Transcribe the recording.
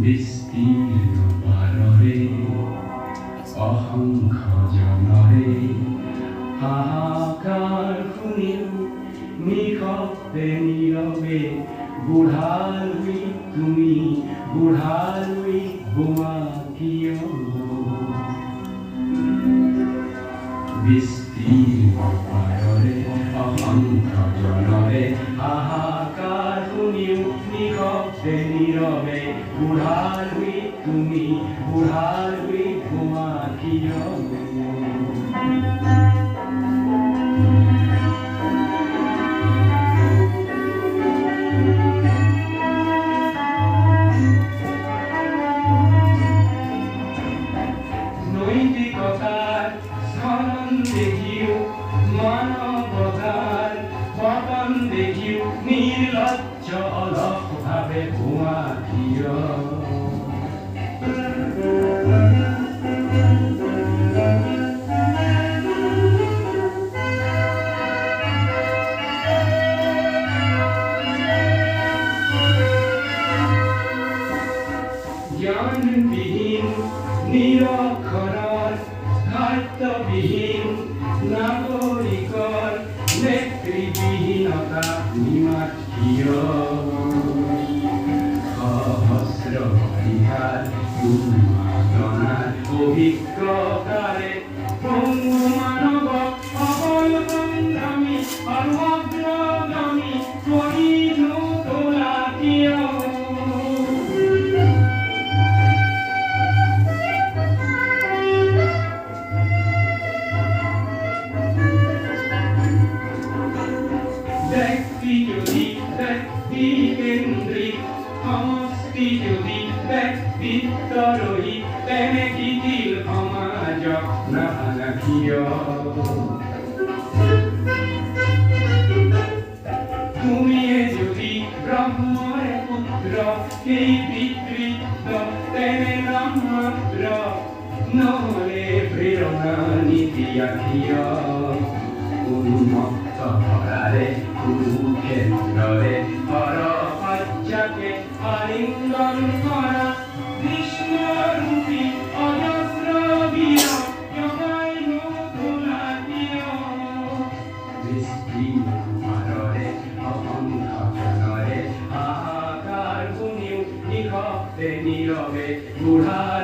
বিস্তীৰ্ণ পাৰৰে অসংখ্য জনৰে হাহাকাৰ শুনিও নিশব্দে নীৰৱে বুঢ়ালৈ তুমি বুঢ়ালৈ গোৱা কিয় বিস্তীৰ্ণ পাৰৰে অসংখ্য জনৰে হাহাকাৰ শুনিও নিশব্দে নীৰৱে বুঢ়ালৈ তুমি বুঢ়ালৈ গোৱা কিয় নৈতিকতাৰ স্মৰণ দেখিও মানৱতাৰ পতন দেখিও নিৰ্লজ্জ অলসভাৱে হোৱা কিয় জ্ঞানবিহীন নিৰক্ষৰৰ খাদ্যবিহীন নাগৰিকৰ নেতৃবিহীনতা নিমাত কিয় সহস্ৰ পৰিহাৰ উন্মাদনাৰ অভিজ্ঞতাৰে মানৱক অবল সংগ্ৰামী আৰু অগ্ৰগামী কৰি নোতোলা কিয় ব্যক্তিকেন্দ্ৰিক সমষ্টি যদি ব্যক্তিত্বৰহি তেনে শিথিল সমাজক নাভাঙা কিয় তুমিয়ে যদি ব্ৰহ্মৰে পুত্ৰ সেই পিতৃত্ব তেনে নামমাত্ৰ নহলে প্ৰেৰণা নিদিয়া কিয় উন্মুক্ত কৰাৰে কুৰুক্ষেত্ৰৰে হৰপৰ্যাকে আলিংগন কৰা কৃষ্ণৰূপী অজস্ৰ বীৰ জগাই নোতোলা কিয় বিস্তীৰ্ণ পাৰৰে অসংখ্য জনৰে হাহাকাৰ শুনিও নিশব্দে নীৰৱে বুঢ়া